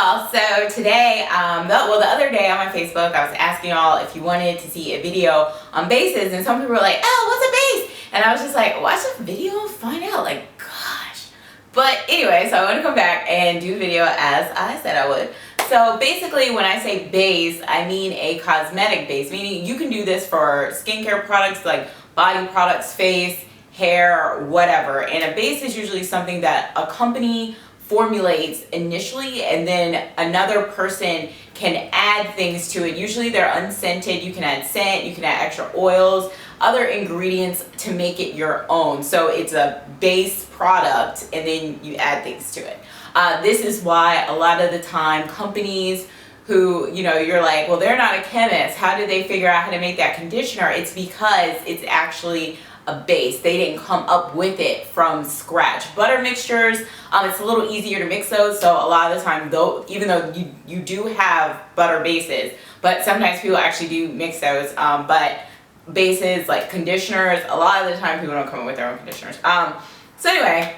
y'all. So today, the other day on my Facebook, I was asking y'all if you wanted to see a video on bases, and some people were like, "Oh, what's a base?" And I was just like, watch a video and find out. Like, gosh. But anyway, so I want to come back and do the video as I said I would. So basically, when I say base, I mean a cosmetic base, meaning you can do this for skincare products like body products, face, hair, whatever. And a base is usually something that a company formulates initially, and then another person can add things to it. Usually they're unscented. You can add scent, you can add extra oils, other ingredients to make it your own. So it's a base product and then you add things to it. This is why a lot of the time companies who, you're like, well, they're not a chemist, how did they figure out how to make that conditioner? It's because it's actually a base. They didn't come up with it from scratch. Butter mixtures, it's a little easier to mix those. So a lot of the time, though, even though you do have butter bases, but sometimes people actually do mix those. But bases like conditioners, a lot of the time people don't come up with their own conditioners. So anyway,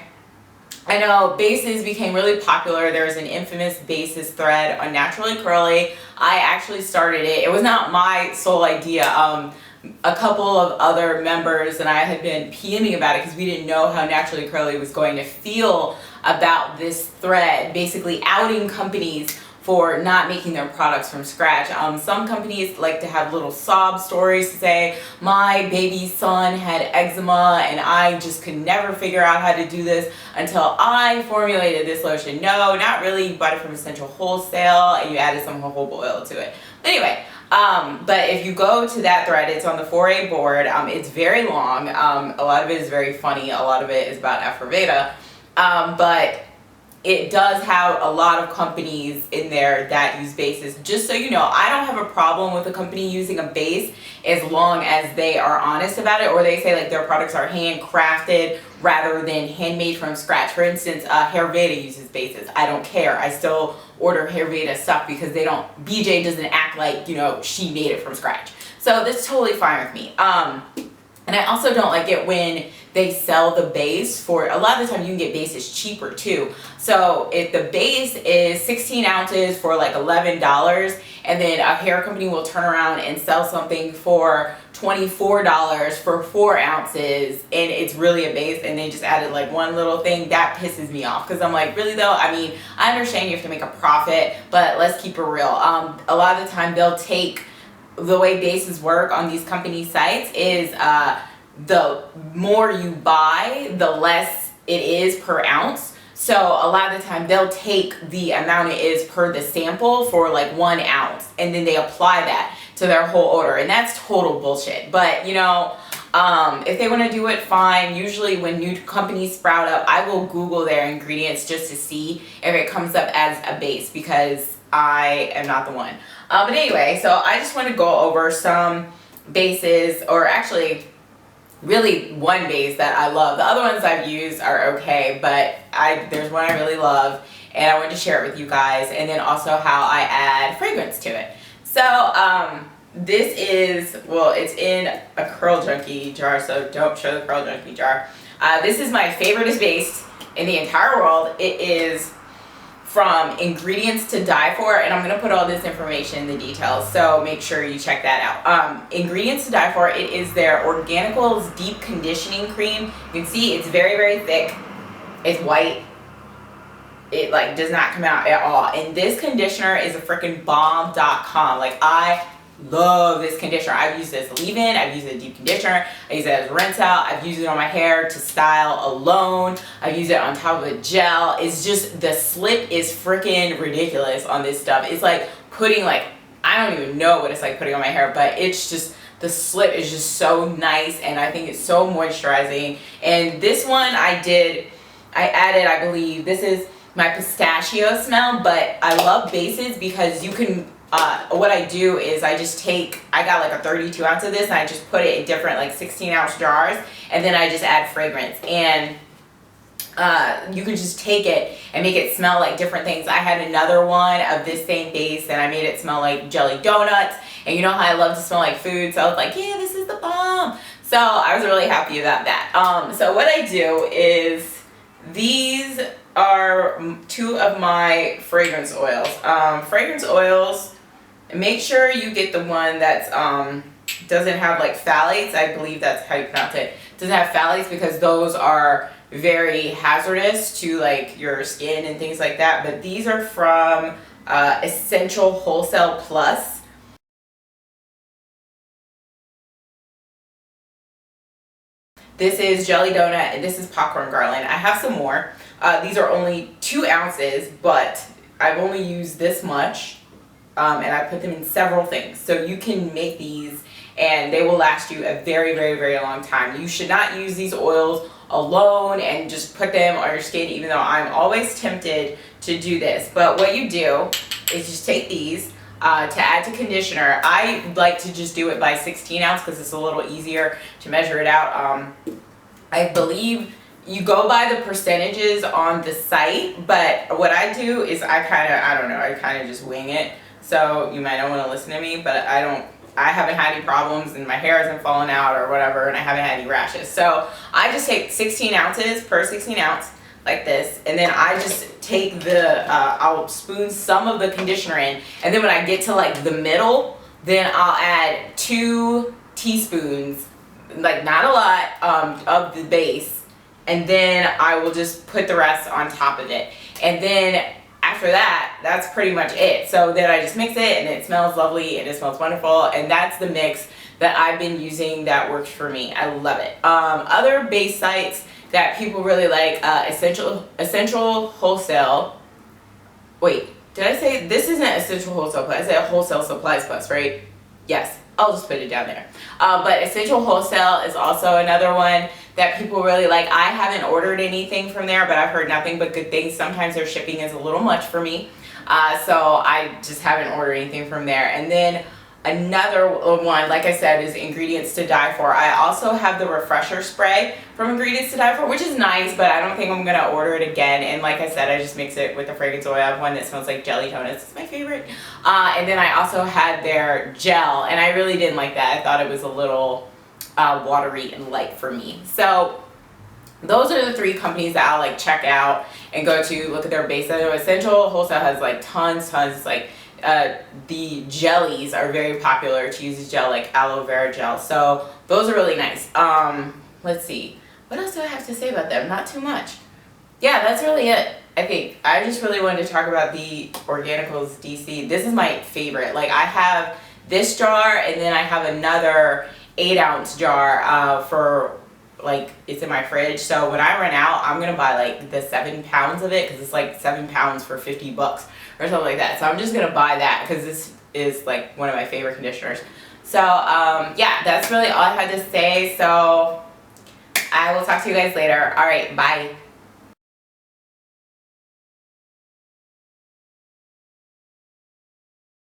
I know bases became really popular. There was an infamous bases thread on Naturally Curly. I actually started it. It was not my sole idea. A couple of other members and I had been PMing about it because we didn't know how Naturally Curly was going to feel about this thread, basically outing companies for not making their products from scratch. Some companies like to have little sob stories to say, my baby son had eczema and I just could never figure out how to do this until I formulated this lotion. No, not really. You bought it from Essential Wholesale and you added some jojoba oil to it. Anyway, but if you go to that thread, it's on the 4A board. It's very long. A lot of it is very funny. A lot of it is about Ayurveda. But it does have a lot of companies in there that use bases. Just so you know, I don't have a problem with a company using a base as long as they are honest about it, or they say like their products are handcrafted rather than handmade from scratch. For instance, Ayurveda uses bases. I don't care. I still order Ayurveda stuff because BJ doesn't act like, she made it from scratch. So that's totally fine with me. And I also don't like it when they sell the base for, a lot of the time you can get bases cheaper too. So if the base is 16 ounces for like $11, and then a hair company will turn around and sell something for $24 for 4 ounces, and it's really a base, and they just added like one little thing, that pisses me off. Because I'm like, really though? I mean, I understand you have to make a profit, but let's keep it real. A lot of the time they'll take, the way bases work on these company sites is the more you buy, the less it is per ounce. So a lot of the time they'll take the amount it is per the sample for like 1 ounce, and then they apply that to their whole order, and that's total bullshit. But if they want to do it, fine. Usually when new companies sprout up, I will Google their ingredients just to see if it comes up as a base, because I am not the one. But anyway, so I just want to go over some bases, or actually really one base that I love. The other ones I've used are okay, but there's one I really love, and I wanted to share it with you guys, and then also how I add fragrance to it. So this is, it's in a Curl Junkie jar, so don't show the Curl Junkie jar. This is my favorite base in the entire world. It is from Ingredients to Die For, and I'm going to put all this information in the details, so make sure you check that out. Ingredients to Die For, it is their Organicals Deep Conditioning Cream. You can see it's very, very thick. It's white. It like does not come out at all. And this conditioner is a freaking bomb.com. Like, I love this conditioner. I've used it as a leave-in, I've used it as a deep conditioner, I use it as a rinse out, I've used it on my hair to style alone, I've used it on top of a gel. It's just, the slip is freaking ridiculous on this stuff. It's like putting, like, I don't even know what it's like putting on my hair, but it's just, the slip is just so nice, and I think it's so moisturizing. And this one I added, I believe, this is my pistachio smell, but I love bases because you can, what I do is I got like a 32 ounce of this, and I just put it in different like 16 ounce jars, and then I just add fragrance, and you can just take it and make it smell like different things. I had another one of this same base, and I made it smell like jelly donuts, and you know how I love to smell like food, so I was like, yeah, this is the bomb. So I was really happy about that. So what I do is these are two of my fragrance oils. Fragrance oils, make sure you get the one that's doesn't have like phthalates. I believe that's how you pronounce it. Doesn't have phthalates, because those are very hazardous to like your skin and things like that. But these are from Essential Wholesale Plus. This is Jelly Donut, and this is Popcorn Garland. I have some more. These are only 2 ounces, but I've only used this much, and I put them in several things. So you can make these, and they will last you a very, very, very long time. You should not use these oils alone and just put them on your skin, even though I'm always tempted to do this. But what you do is just take these. To add to conditioner, I like to just do it by 16 ounce because it's a little easier to measure it out. I believe you go by the percentages on the site, but what I do is I kind of just wing it. So you might not want to listen to me, but I haven't had any problems, and my hair hasn't fallen out or whatever, and I haven't had any rashes. So I just take 16 ounces per 16 ounce like this, and then I just take I'll spoon some of the conditioner in, and then when I get to like the middle, then I'll add 2 teaspoons, like not a lot, of the base, and then I will just put the rest on top of it. And then after that, that's pretty much it. So then I just mix it, and it smells lovely, and it smells wonderful, and that's the mix that I've been using that works for me. I love it. Other base sites that people really like, Essential Wholesale. Wait, did I say this isn't Essential Wholesale Plus? I said Wholesale Supplies Plus, right? Yes, I'll just put it down there. But Essential Wholesale is also another one that people really like. I haven't ordered anything from there, but I've heard nothing but good things. Sometimes their shipping is a little much for me, so I just haven't ordered anything from there. And then another one, like I said, is Ingredients to Die For. I also have the refresher spray from Ingredients to Die For, which is nice, but I don't think I'm gonna order it again. And like I said, I just mix it with the fragrance oil. I have one that smells like jelly donuts. It's my favorite. And then I also had their gel, and I really didn't like that. I thought it was a little watery and light for me. So those are the 3 companies that I'll like check out and go to look at their base. I know Essential Wholesale has like tons, like the jellies are very popular to use as gel, like aloe vera gel. So those are really nice. Let's see. What else do I have to say about them? Not too much. Yeah, that's really it. I think I just really wanted to talk about the Organicals DC. This is my favorite. Like, I have this jar, and then I have another 8-ounce jar for like, it's in my fridge. So when I run out, I'm gonna buy like the 7 pounds of it, because it's like 7 pounds for $50 or something like that. So I'm just gonna buy that because this is like one of my favorite conditioners. So yeah, that's really all I had to say. So I will talk to you guys later. All right, bye.